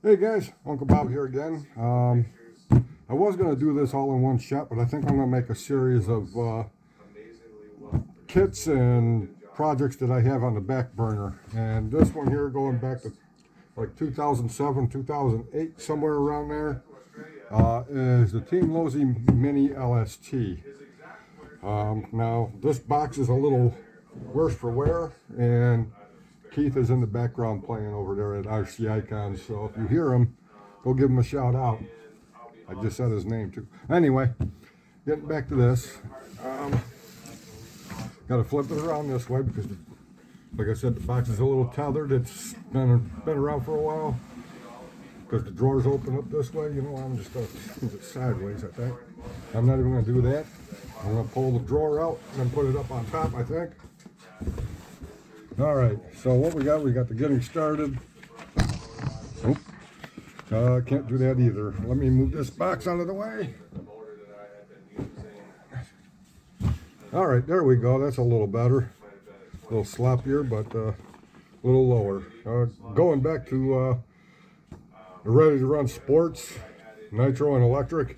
Hey guys, Uncle Bob here again. I was going to do this all in one shot, but I think I'm going to make a series of kits and projects that I have on the back burner. And this one here going back to like 2007, 2008, somewhere around there, is the Team Losi Mini LST. Now, this box is a little worse for wear, and Keith is in the background playing over there at RC Icons, so if you hear him, go give him a shout out. I just said his name too. Anyway, getting back to this. Got to flip it around this way because, like I said, the box is a little tethered. It's been around for a while because the drawers open up this way. You know, I'm just going to move it sideways, I think. I'm not even going to do that. I'm going to pull the drawer out and then put it up on top, I think. All right, so what we got the getting started. Can't do that either. Let me move this box out of the way. All right, there we go. That's a little better. A little sloppier, but a little lower. Going back to the ready to run sports, nitro and electric.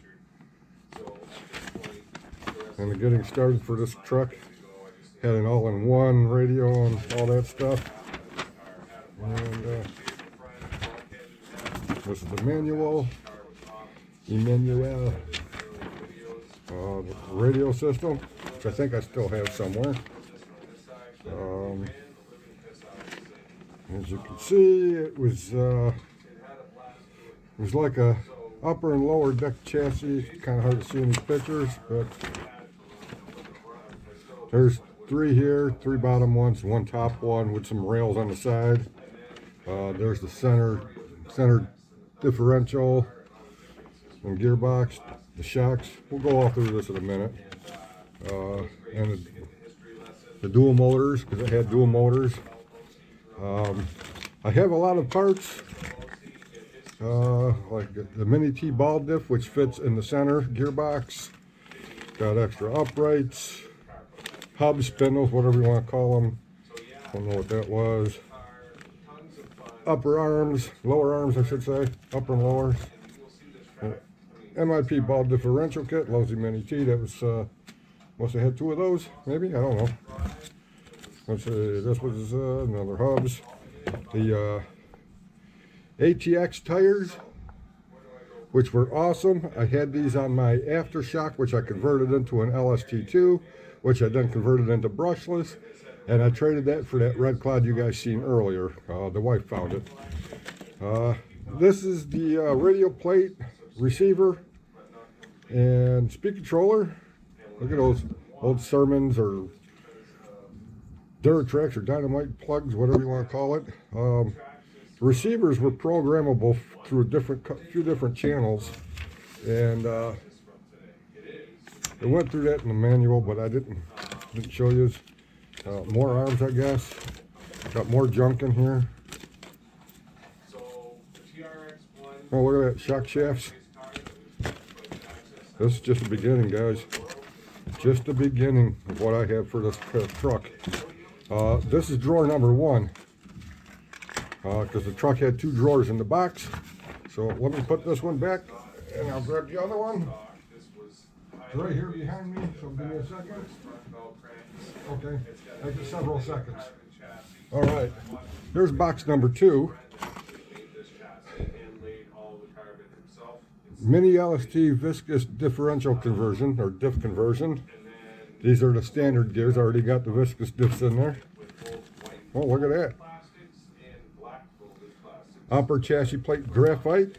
And the getting started for this truck. Had an all-in-one radio and all that stuff. And this is the manual. Emmanuel radio system, which I think I still have somewhere. As you can see, it was like a upper and lower deck chassis. Kind of hard to see in these pictures, but there's three here, three bottom ones, one top one with some rails on the side. There's the center differential and gearbox, the shocks. We'll go all through this in a minute. And the dual motors, because I had dual motors. I have a lot of parts, like the Mini T ball diff, which fits in the center gearbox. Got extra uprights, hub spindles, whatever you want to call them. Don't know what that was. Upper arms, lower arms, I should say, upper and lower. MIP ball differential kit, Losi Mini T. That was must have had two of those, maybe, I don't know. Let's see, this was another hubs. The ATX tires, which were awesome. I had these on my aftershock, which I converted into an LST2, which I then converted into brushless, and I traded that for that red cloud you guys seen earlier. The wife found it. This is the radio plate, receiver, and speed controller. Look at those old sermons or Duratrax or dynamite plugs, whatever you want to call it. Receivers were programmable through a few different channels, and it went through that in the manual, but I didn't show you. More arms, I guess. Got more junk in here. Oh, look at that, shock shafts. This is just the beginning, guys. Just the beginning of what I have for this truck. This is drawer number one, because the truck had two drawers in the box. So let me put this one back, and I'll grab the other one. It's right here behind me, so give me a second. Okay, take it several seconds. All right, here's box number two. Mini LST viscous differential conversion, or diff conversion. These are the standard gears. I already got the viscous diffs in there. Oh, look at that. Upper chassis plate graphite.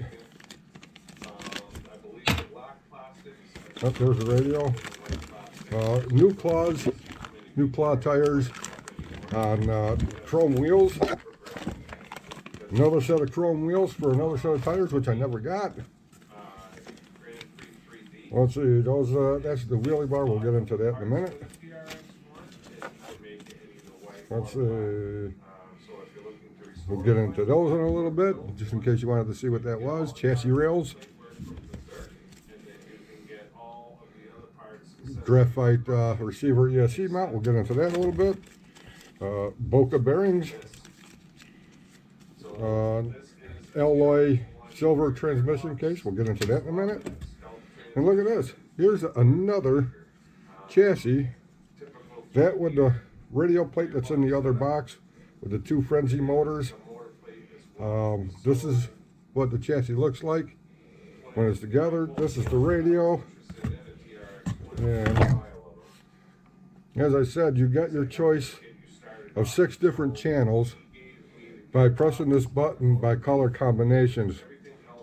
Oh, there's the radio. New claw tires on chrome wheels. Another set of chrome wheels for another set of tires, which I never got. Let's see, those that's the wheelie bar. We'll get into that in a minute. Let's see. We'll get into those in a little bit, just in case you wanted to see what that was. Chassis rails. Graphite receiver ESC mount. We'll get into that in a little bit. Boca bearings. alloy silver transmission case. We'll get into that in a minute. And look at this. Here's another chassis. That with the radio plate that's in the other box with the two frenzy motors. This is what the chassis looks like when it's together. This is the radio. And as I said, you got your choice of 6 different channels by pressing this button by color combinations.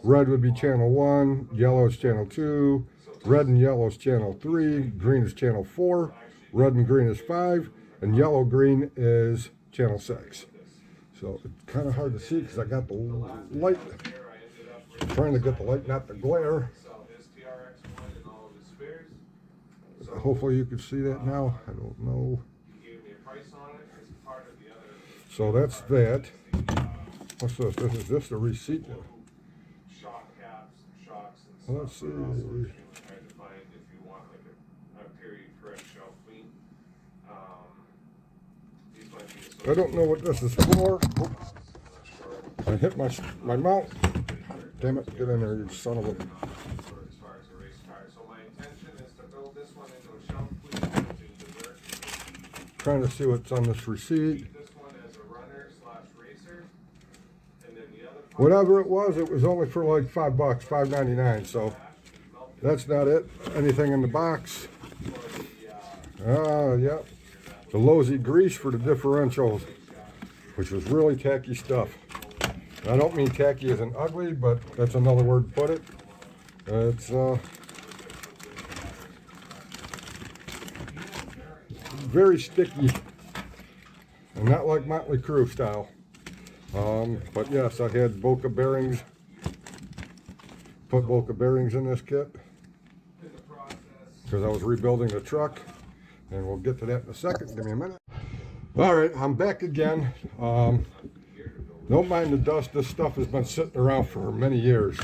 Red would be channel 1, yellow is channel 2, red and yellow is channel 3, green is channel 4, red and green is 5, and yellow green is channel 6. So it's kind of hard to see because I got the light. I'm trying to get the light not to glare. Hopefully you can see that now. I don't know. So that's that. What's this? This is just a receipt. Let's see. I don't know what this is for. Oops. I hit my mount. Damn it, get in there, you son of a... Trying to see what's on this receipt. Whatever it was only for like $5, $5.99. So that's not it. Anything in the box? Yep. The Losi grease for the differentials, which was really tacky stuff. I don't mean tacky as in ugly, but that's another word to put it. It's very sticky and not like Motley Crue style. But yes, I had Boca bearings. Put Boca bearings in this kit because I was rebuilding the truck, and we'll get to that in a second. Give me a minute. All right, I'm back again. Don't mind the dust. This stuff has been sitting around for many years.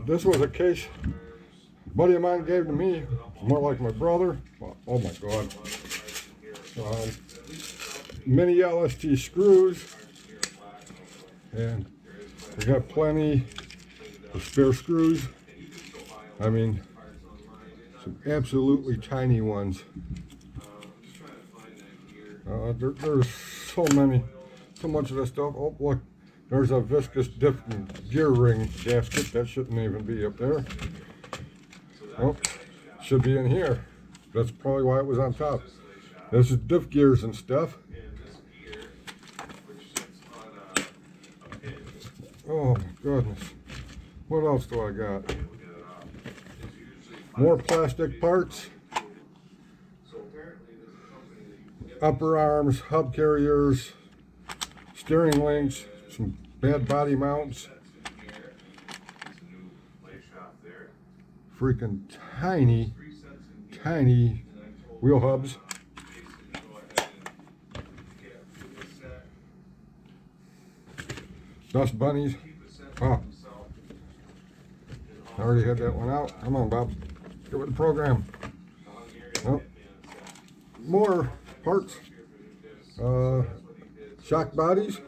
This was a case a buddy of mine gave to me. More like my brother. Oh my God. Mini LST screws. And we got plenty of spare screws. I mean, some absolutely tiny ones. There's so much of this stuff. Oh, look, there's a viscous diff gear ring gasket. That shouldn't even be up there. Oh, should be in here. That's probably why it was on top. This is diff gears and stuff. Oh my goodness. What else do I got? More plastic parts. Upper arms, hub carriers, steering links, some bad body mounts. Freaking tiny wheel hubs. Dust bunnies. Oh, I already had that one out. Come on, Bob. Get with the program. Oh. More parts. Shock bodies.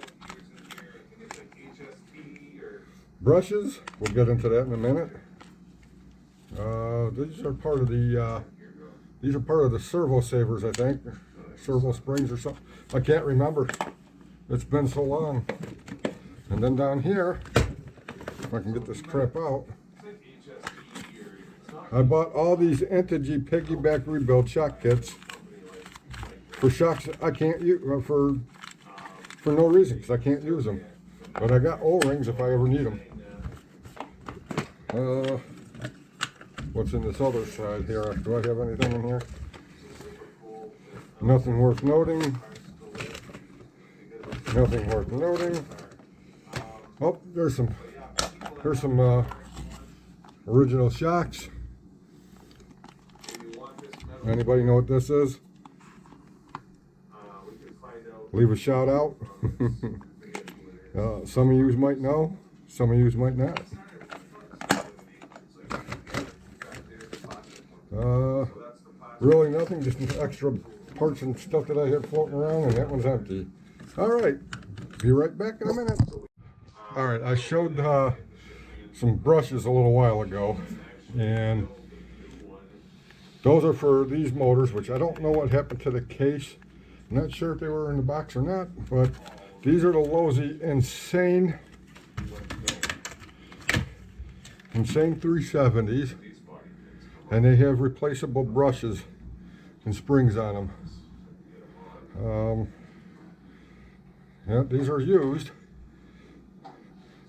Brushes. We'll get into that in a minute. These are part of the servo savers, I think. Servo springs or something. I can't remember. It's been so long. And then down here, if I can get this crap out, I bought all these Entity piggyback rebuild shock kits for shocks I can't use for no reason, because I can't use them. But I got O-rings if I ever need them. What's in this other side here? Do I have anything in here? Nothing worth noting. Nothing worth noting. Oh, there's some original shocks. Anybody know what this is? Leave a shout out. Some of you might know, some of you might not. Really nothing, just extra parts and stuff that I had floating around, and that one's empty. All right, be right back in a minute. All right, I showed some brushes a little while ago, and those are for these motors, which I don't know what happened to the case. I'm not sure if they were in the box or not, but these are the Losi Insane 370s, and they have replaceable brushes and springs on them. Yeah, these are used.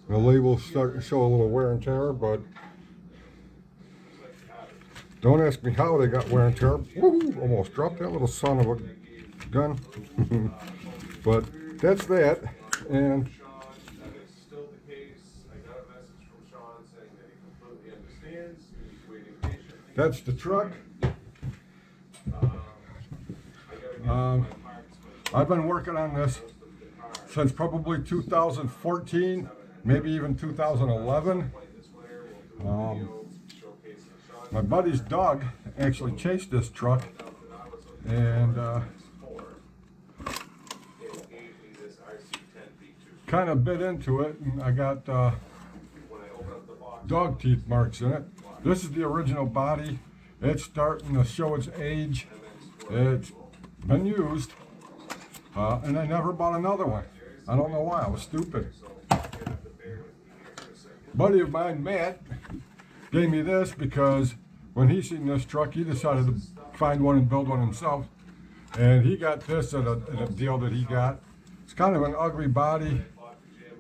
The labels start to show a little wear and tear, but don't ask me how they got wear and tear. Woo, almost dropped that little son of a gun. But that's that. And that's the truck. I've been working on this since probably 2014, maybe even 2011. My buddy's dog actually chased this truck, and kind of bit into it, and I got dog teeth marks in it. This is the original body. It's starting to show its age. It's been used, and I never bought another one. I don't know why. I was stupid. Buddy of mine, Matt, gave me this because when he seen this truck, he decided to find one and build one himself. And he got this at a deal that he got. It's kind of an ugly body.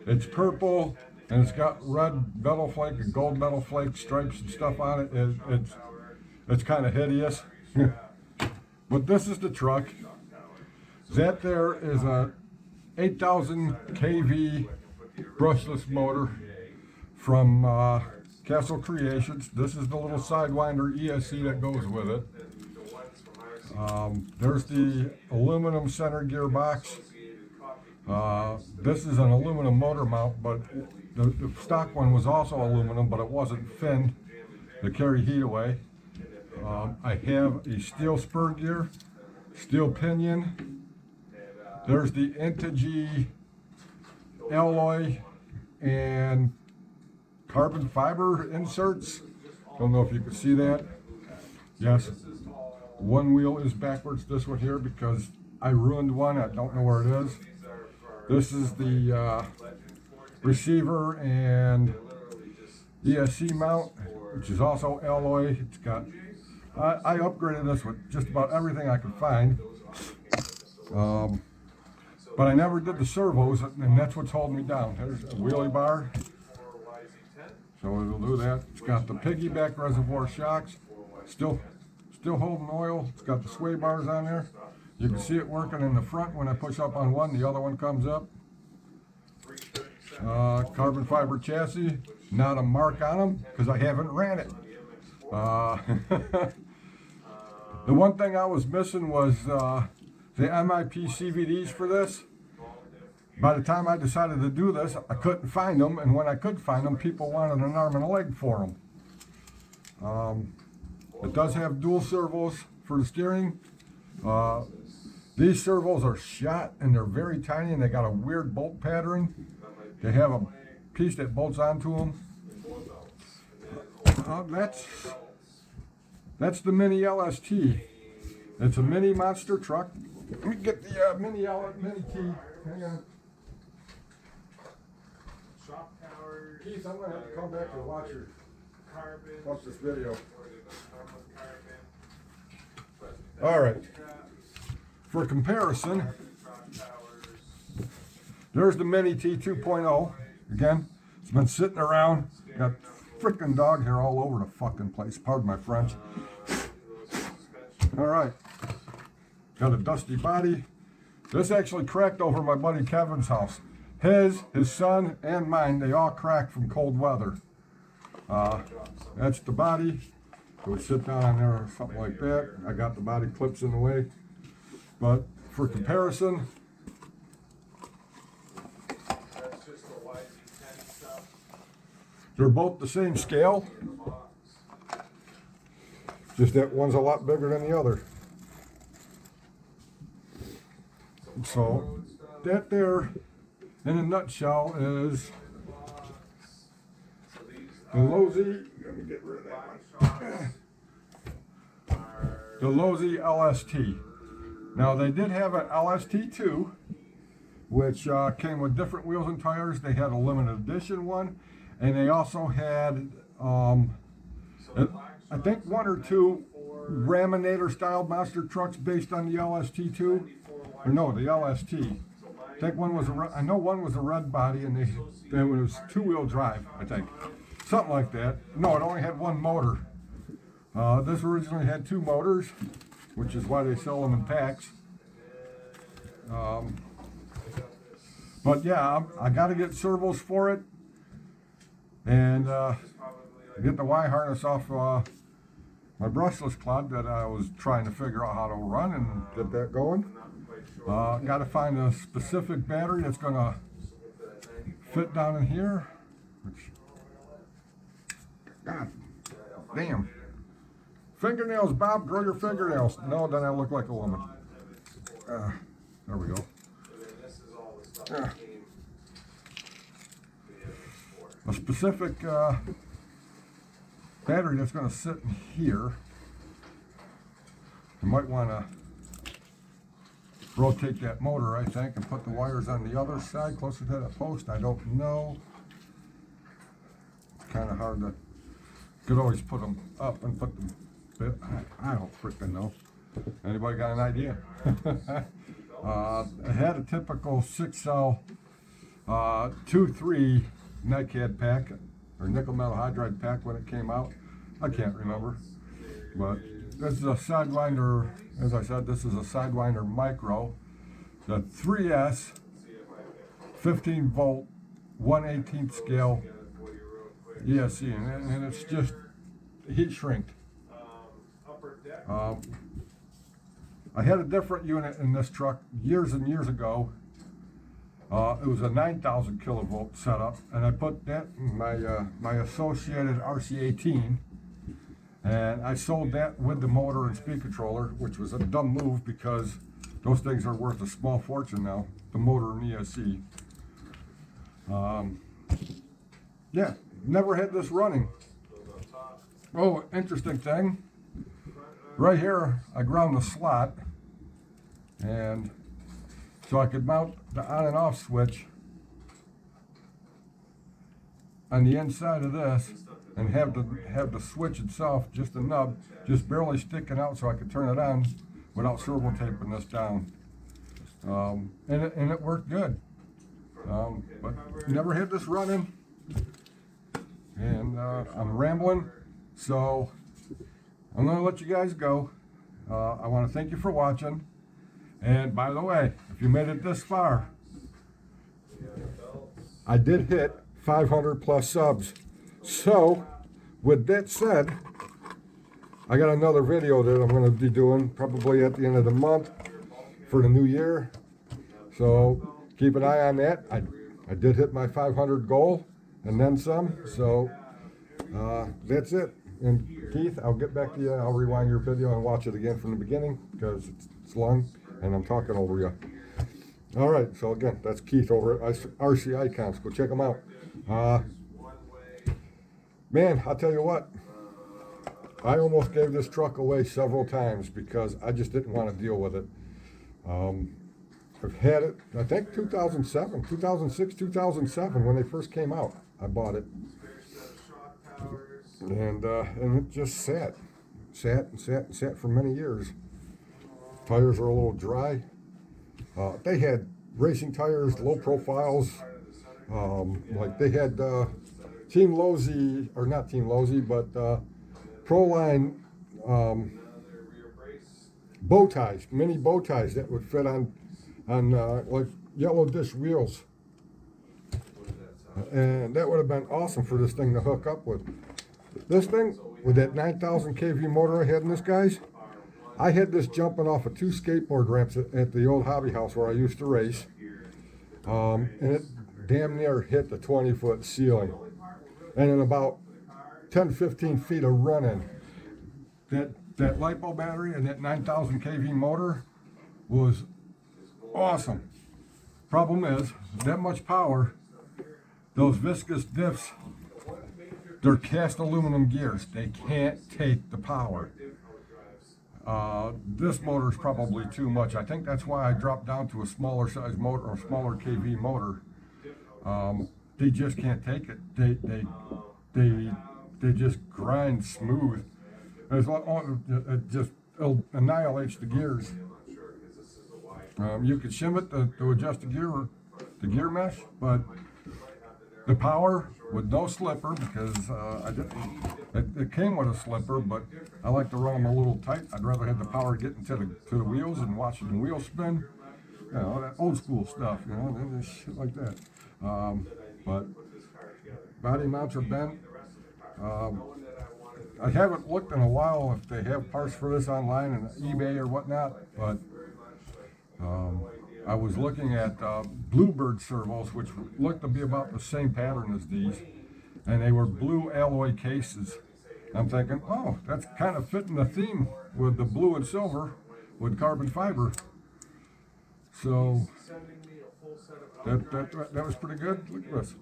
It's purple, and it's got red metal flake and gold metal flake stripes and stuff on it. It's kind of hideous. But this is the truck. That there is a 8,000 kV brushless motor from Castle Creations. This is the little Sidewinder ESC that goes with it. There's the aluminum center gearbox. This is an aluminum motor mount, but the stock one was also aluminum, but it wasn't finned to carry heat away. I have a steel spur gear, steel pinion. There's the Integy alloy and carbon fiber inserts. Don't know if you can see that. Yes, one wheel is backwards, this one here, because I ruined one. I don't know where it is. This is the receiver and ESC mount, which is also alloy. It's got, I upgraded this with just about everything I could find. But I never did the servos, and that's what's holding me down. There's a wheelie bar, so it'll do that. It's got the piggyback reservoir shocks, still holding oil. It's got the sway bars on there. You can see it working in the front. When I push up on one, the other one comes up. Carbon fiber chassis, not a mark on them because I haven't ran it. The one thing I was missing was the MIP CVDs for this. By the time I decided to do this, I couldn't find them, and when I could find them, people wanted an arm and a leg for them. It does have dual servos for the steering. These servos are shot, and they're very tiny, and they got a weird bolt pattern. They have a piece that bolts onto them. That's the Mini LST. It's a mini monster truck. Let me get the Mini T. Hang on. Keith, I'm going to have to come back and watch this video. All right. For comparison, there's the Mini T 2.0. Again, it's been sitting around. Got freaking dog hair all over the fucking place. Pardon my French. All right. Got a dusty body. This actually cracked over my buddy Kevin's house. His son, and mine, they all cracked from cold weather. That's the body. It would sit down on there or something like that. I got the body clips in the way. But for comparison, they're both the same scale. Just that one's a lot bigger than the other. So that there, in a nutshell, is the Losi, let me get rid of that one. The Losi LST. Now they did have an LST too, which came with different wheels and tires. They had a limited edition one, and they also had, I think, one or two Raminator style monster trucks based on the LST2, or no, the LST. I think one was I know one was a red body, and it was two-wheel drive, I think, something like that. No, it only had one motor. This originally had two motors, which is why they sell them in packs. But yeah, I got to get servos for it, and get the Y harness off my brushless clod that I was trying to figure out how to run and get that going. Got to find a specific battery that's going to fit down in here. Which, God damn. Fingernails, Bob, grow your fingernails. No, then I look like a woman. There we go. A specific battery that's going to sit in here. You might want to rotate that motor, I think, and put the wires on the other side, closer to that post. I don't know. It's kind of hard to. You could always put them up and put them. I don't freaking know. Anybody got an idea? It had a typical 6-cell 2-3 NiCad pack, or nickel metal hydride pack when it came out. I can't remember. But this is a Sidewinder, as I said, this is a Sidewinder Micro. The 3S, 15 volt, 1/18 scale ESC, and it's just heat shrinked. I had a different unit in this truck years and years ago. It was a 9,000 kilovolt setup, and I put that in my associated RC18, and I sold that with the motor and speed controller, which was a dumb move because those things are worth a small fortune now, the motor and ESC. Yeah, never had this running. Oh, interesting thing. Right here, I ground the slot, and so I could mount the on and off switch on the inside of this, and have the switch itself, just the nub, just barely sticking out, so I could turn it on without servo taping this down. And it worked good. But never had this running, and I'm rambling, so I'm going to let you guys go. I want to thank you for watching. And by the way, if you made it this far, I did hit 500 plus subs. So, with that said, I got another video that I'm going to be doing probably at the end of the month for the new year. So, keep an eye on that. I did hit my 500 goal and then some. So, that's it. And Keith, I'll get back to you. I'll rewind your video and watch it again from the beginning because it's long and I'm talking over you. All right, so again, that's Keith over at RC Icons. Go check them out. Man, I'll tell you what. I almost gave this truck away several times because I just didn't want to deal with it. I've had it, I think 2007, 2006, 2007 when they first came out. I bought it. And it just sat for many years. Tires are a little dry. They had racing tires, low profiles. Like they had Team Losi, or not Team Losi, but Proline bow ties, mini bow ties that would fit on like yellow disc wheels. And that would have been awesome for this thing to hook up with. This thing, with that 9,000 kV motor I had in this, guys, I had this jumping off of 2 skateboard ramps at the old hobby house where I used to race. And it damn near hit the 20-foot ceiling. And in about 10, 15 feet of running, that LiPo battery and that 9,000 kV motor was awesome. Problem is, that much power, those viscous diffs they're cast aluminum gears. They can't take the power. This motor is probably too much. I think that's why I dropped down to a smaller size motor or smaller kV motor. They just can't take it. They just grind smooth. It just annihilates the gears. You could shim it to adjust the gear mesh, but the power with no slipper, because it came with a slipper, but I like to run them a little tight. I'd rather have the power getting to the wheels and watching the wheels spin. You know, that old school stuff, you know, shit like that. But body mounts are bent. I haven't looked in a while if they have parts for this online and eBay or whatnot, but I was looking at Bluebird servos, which looked to be about the same pattern as these, and they were blue alloy cases. I'm thinking, oh, that's kind of fitting the theme with the blue and silver with carbon fiber. So that was pretty good. Look at this.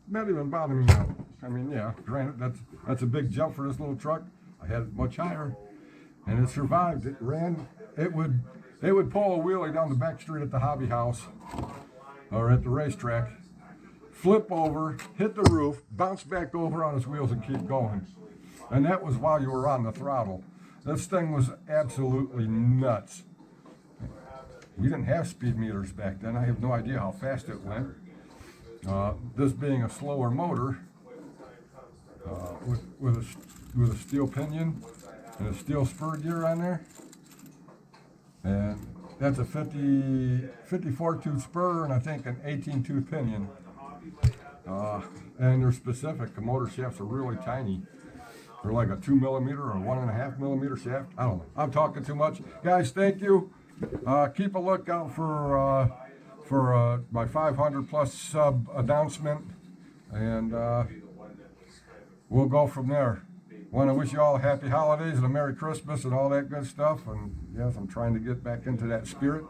Not even bothering me now. I mean, yeah, granted, that's a big jump for this little truck. I had it much higher, and it survived. It ran. They would pull a wheelie down the back street at the hobby house or at the racetrack, flip over, hit the roof, bounce back over on its wheels, and keep going. And that was while you were on the throttle. This thing was absolutely nuts. We didn't have speed meters back then. I have no idea how fast it went. This being a slower motor with a steel pinion and a steel spur gear on there. And that's a 54 tooth spur and I think an 18 tooth pinion. And they're specific. The motor shafts are really tiny. They're like a 2 millimeter or 1.5 millimeter shaft. I don't know. I'm talking too much. Guys, thank you. Keep a lookout for my 500 plus sub announcement. And we'll go from there. Want to wish you all a happy holidays and a Merry Christmas and all that good stuff. And yes, I'm trying to get back into that spirit.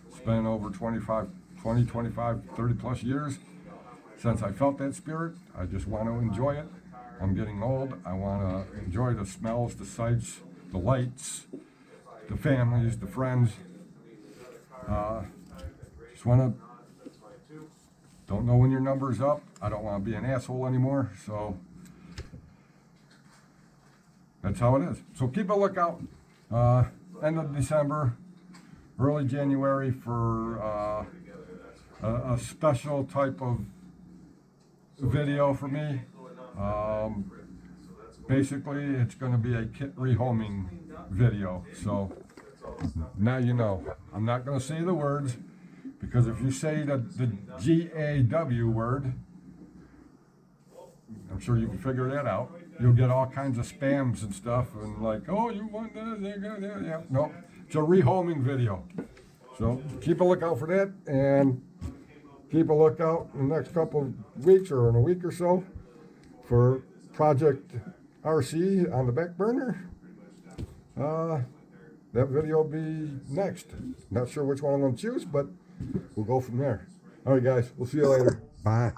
It's been over 20, 25, 30 plus years since I felt that spirit. I just want to enjoy it. I'm getting old. I want to enjoy the smells, the sights, the lights, the families, the friends. Just want to, don't know when your number's up. I don't want to be an asshole anymore. So that's how it is. So keep a lookout. End of December, early January for a special type of video for me. Basically, it's going to be a kit rehoming video. So now you know. I'm not going to say the words because if you say the GAW word, I'm sure you can figure that out. You'll get all kinds of spams and stuff and like, oh, you want that? Yeah. No, it's a rehoming video. So keep a lookout for that and keep a lookout in the next couple of weeks or in a week or so for Project RC on the back burner. That video will be next. Not sure which one I'm going to choose, but we'll go from there. All right, guys. We'll see you later. Bye.